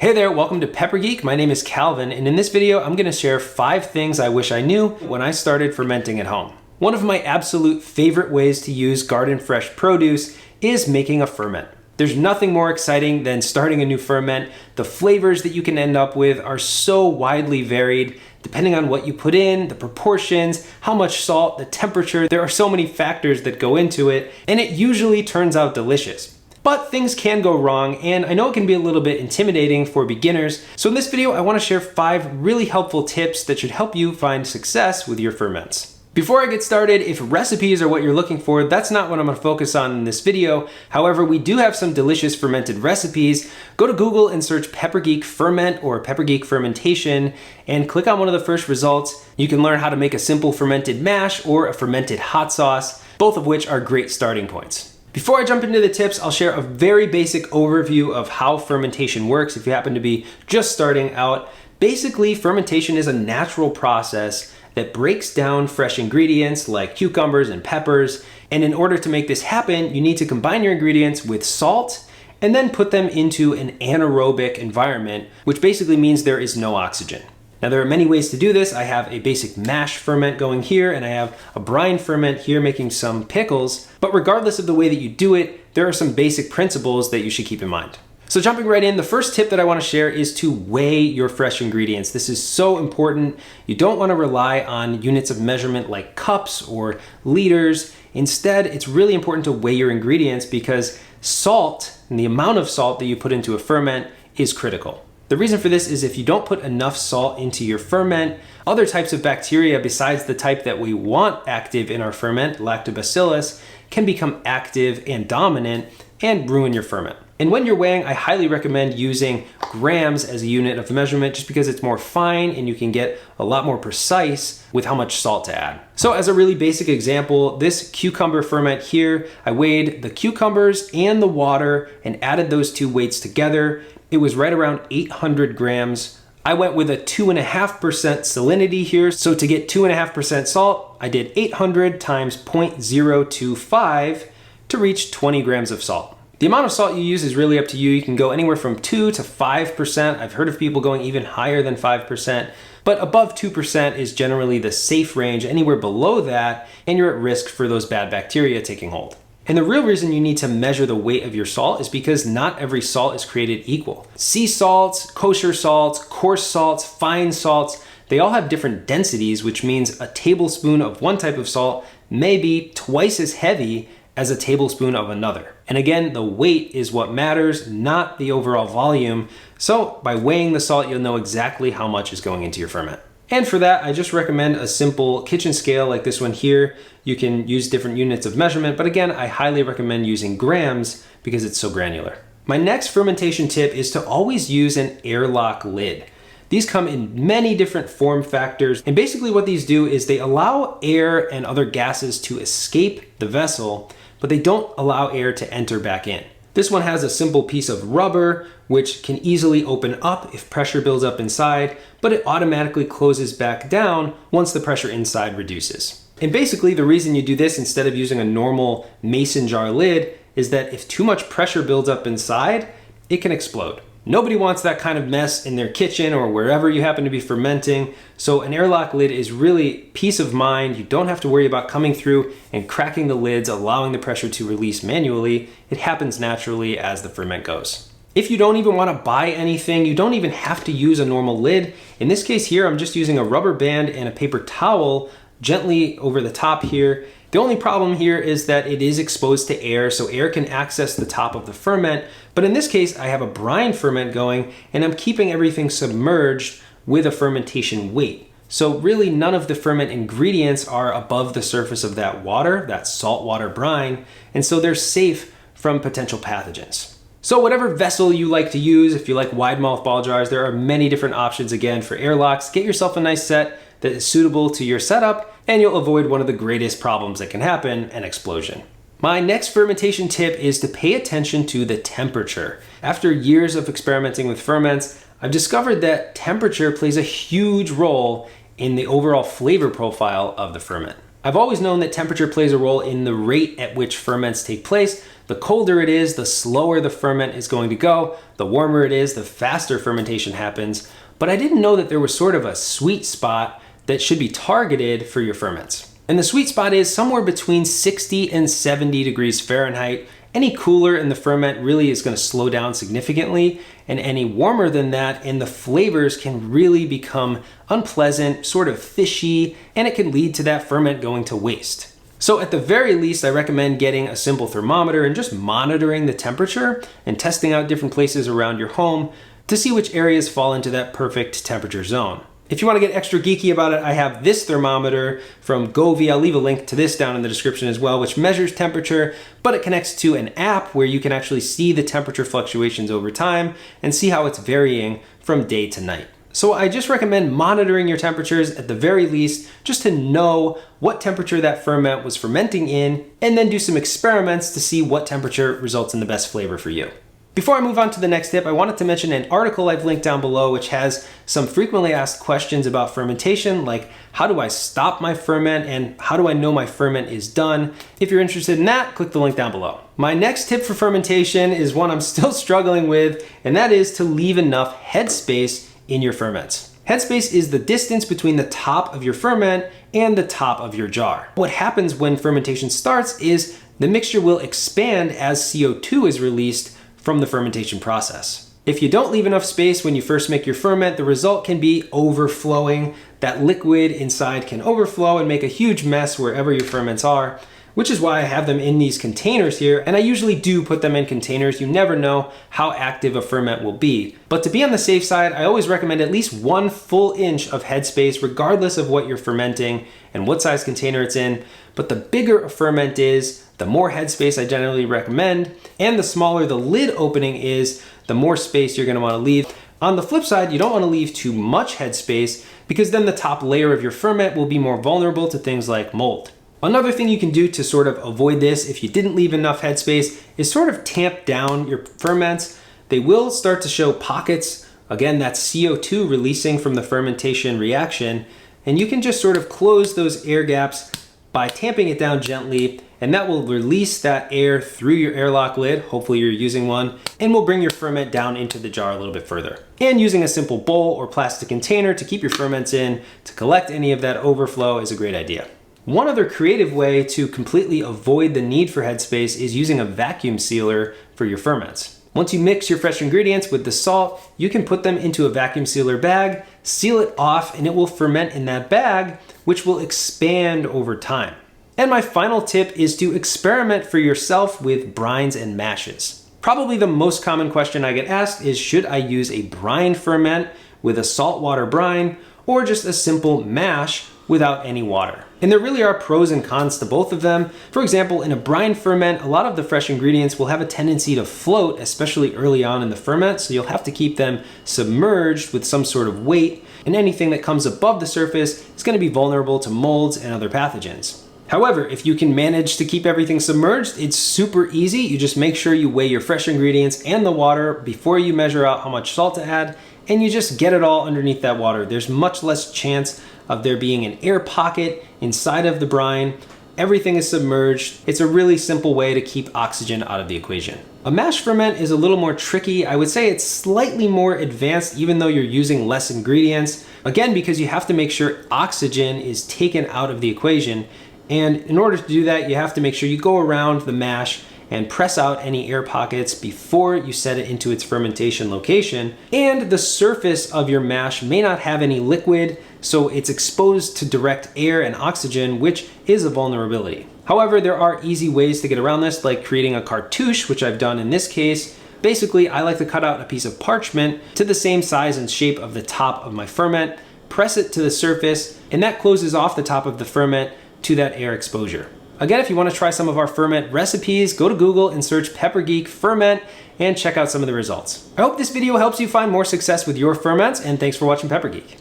Hey there, welcome to Pepper Geek. My name is Calvin, and in this video, I'm gonna share 5 things I wish I knew when I started fermenting at home. One of my absolute favorite ways to use garden fresh produce is making a ferment. There's nothing more exciting than starting a new ferment. The flavors that you can end up with are so widely varied, depending on what you put in, the proportions, how much salt, the temperature. There are so many factors that go into it, and it usually turns out delicious. But things can go wrong, and I know it can be a little bit intimidating for beginners. So in this video, I want to share 5 really helpful tips that should help you find success with your ferments. Before I get started, if recipes are what you're looking for, that's not what I'm going to focus on in this video. However, we do have some delicious fermented recipes. Go to Google and search Pepper Geek Ferment or Pepper Geek Fermentation and click on one of the first results. You can learn how to make a simple fermented mash or a fermented hot sauce, both of which are great starting points. Before I jump into the tips, I'll share a very basic overview of how fermentation works if you happen to be just starting out. Basically, fermentation is a natural process that breaks down fresh ingredients like cucumbers and peppers. And in order to make this happen, you need to combine your ingredients with salt and then put them into an anaerobic environment, which basically means there is no oxygen. Now there are many ways to do this. I have a basic mash ferment going here, and I have a brine ferment here making some pickles. But regardless of the way that you do it, there are some basic principles that you should keep in mind. So jumping right in, the first tip that I want to share is to weigh your fresh ingredients. This is so important. You don't want to rely on units of measurement like cups or liters. Instead, it's really important to weigh your ingredients because salt and the amount of salt that you put into a ferment is critical. The reason for this is if you don't put enough salt into your ferment, other types of bacteria besides the type that we want active in our ferment, lactobacillus, can become active and dominant and ruin your ferment. And when you're weighing, I highly recommend using grams as a unit of measurement just because it's more fine and you can get a lot more precise with how much salt to add. So as a really basic example, this cucumber ferment here, I weighed the cucumbers and the water and added those two weights together. It was right around 800 grams. I went with a 2.5% salinity here. So to get 2.5% salt, I did 800 times 0.025 to reach 20 grams of salt. The amount of salt you use is really up to you. You can go anywhere from 2 to 5%. I've heard of people going even higher than 5%, but above 2% is generally the safe range. Anywhere below that, and you're at risk for those bad bacteria taking hold. And the real reason you need to measure the weight of your salt is because not every salt is created equal. Sea salts, kosher salts, coarse salts, fine salts, they all have different densities, which means a tablespoon of one type of salt may be twice as heavy as a tablespoon of another. And again, the weight is what matters, not the overall volume. So by weighing the salt, you'll know exactly how much is going into your ferment. And for that, I just recommend a simple kitchen scale like this one here. You can use different units of measurement, but again, I highly recommend using grams because it's so granular. My next fermentation tip is to always use an airlock lid. These come in many different form factors, and basically what these do is they allow air and other gases to escape the vessel, but they don't allow air to enter back in. This one has a simple piece of rubber, which can easily open up if pressure builds up inside, but it automatically closes back down once the pressure inside reduces. And basically the reason you do this instead of using a normal mason jar lid is that if too much pressure builds up inside, it can explode. Nobody wants that kind of mess in their kitchen or wherever you happen to be fermenting. So an airlock lid is really peace of mind. You don't have to worry about coming through and cracking the lids, allowing the pressure to release manually. It happens naturally as the ferment goes. If you don't even want to buy anything, you don't even have to use a normal lid. In this case here, I'm just using a rubber band and a paper towel gently over the top here. The only problem here is that it is exposed to air, so air can access the top of the ferment. But in this case, I have a brine ferment going and I'm keeping everything submerged with a fermentation weight. So really none of the ferment ingredients are above the surface of that water, that saltwater brine, and so they're safe from potential pathogens. So whatever vessel you like to use, if you like wide mouth ball jars, there are many different options again for airlocks. Get yourself a nice set that is suitable to your setup and you'll avoid one of the greatest problems that can happen, an explosion. My next fermentation tip is to pay attention to the temperature. After years of experimenting with ferments, I've discovered that temperature plays a huge role in the overall flavor profile of the ferment. I've always known that temperature plays a role in the rate at which ferments take place, The colder it is, the slower the ferment is going to go. The warmer it is, the faster fermentation happens. But I didn't know that there was sort of a sweet spot that should be targeted for your ferments. And the sweet spot is somewhere between 60 and 70 degrees Fahrenheit. Any cooler in the ferment really is going to slow down significantly, and any warmer than that and the flavors can really become unpleasant, sort of fishy, and it can lead to that ferment going to waste. So at the very least, I recommend getting a simple thermometer and just monitoring the temperature and testing out different places around your home to see which areas fall into that perfect temperature zone. If you want to get extra geeky about it, I have this thermometer from Govee. I'll leave a link to this down in the description as well, which measures temperature, but it connects to an app where you can actually see the temperature fluctuations over time and see how it's varying from day to night. So I just recommend monitoring your temperatures at the very least, just to know what temperature that ferment was fermenting in, and then do some experiments to see what temperature results in the best flavor for you. Before I move on to the next tip, I wanted to mention an article I've linked down below which has some frequently asked questions about fermentation, like how do I stop my ferment and how do I know my ferment is done? If you're interested in that, click the link down below. My next tip for fermentation is one I'm still struggling with, and that is to leave enough headspace in your ferments. Headspace is the distance between the top of your ferment and the top of your jar. What happens when fermentation starts is the mixture will expand as CO2 is released from the fermentation process. If you don't leave enough space when you first make your ferment, the result can be overflowing. That liquid inside can overflow and make a huge mess wherever your ferments are, which is why I have them in these containers here, and I usually do put them in containers. You never know how active a ferment will be. But to be on the safe side, I always recommend at least 1 full inch of headspace, regardless of what you're fermenting and what size container it's in. But the bigger a ferment is, the more headspace I generally recommend, and the smaller the lid opening is, the more space you're gonna wanna leave. On the flip side, you don't wanna leave too much headspace because then the top layer of your ferment will be more vulnerable to things like mold. Another thing you can do to sort of avoid this if you didn't leave enough headspace is sort of tamp down your ferments. They will start to show pockets. Again, that's CO2 releasing from the fermentation reaction, and you can just sort of close those air gaps by tamping it down gently, and that will release that air through your airlock lid, hopefully you're using one, and will bring your ferment down into the jar a little bit further. And using a simple bowl or plastic container to keep your ferments in to collect any of that overflow is a great idea. One other creative way to completely avoid the need for headspace is using a vacuum sealer for your ferments. Once you mix your fresh ingredients with the salt, you can put them into a vacuum sealer bag, seal it off, and it will ferment in that bag, which will expand over time. And my final tip is to experiment for yourself with brines and mashes. Probably the most common question I get asked is, should I use a brine ferment with a saltwater brine or just a simple mash without any water? And there really are pros and cons to both of them. For example, in a brine ferment, a lot of the fresh ingredients will have a tendency to float, especially early on in the ferment, so you'll have to keep them submerged with some sort of weight, and anything that comes above the surface is going to be vulnerable to molds and other pathogens. However, if you can manage to keep everything submerged, it's super easy. You just make sure you weigh your fresh ingredients and the water before you measure out how much salt to add, and you just get it all underneath that water. There's much less chance of there being an air pocket inside of the brine. Everything is submerged. It's a really simple way to keep oxygen out of the equation. A mash ferment is a little more tricky. I would say it's slightly more advanced even though you're using less ingredients. Again, because you have to make sure oxygen is taken out of the equation. And in order to do that, you have to make sure you go around the mash and press out any air pockets before you set it into its fermentation location. And the surface of your mash may not have any liquid, so it's exposed to direct air and oxygen, which is a vulnerability. However, there are easy ways to get around this, like creating a cartouche, which I've done in this case. Basically, I like to cut out a piece of parchment to the same size and shape of the top of my ferment, press it to the surface, and that closes off the top of the ferment to that air exposure. Again, if you want to try some of our ferment recipes, go to Google and search Pepper Geek ferment and check out some of the results. I hope this video helps you find more success with your ferments, and thanks for watching Pepper Geek.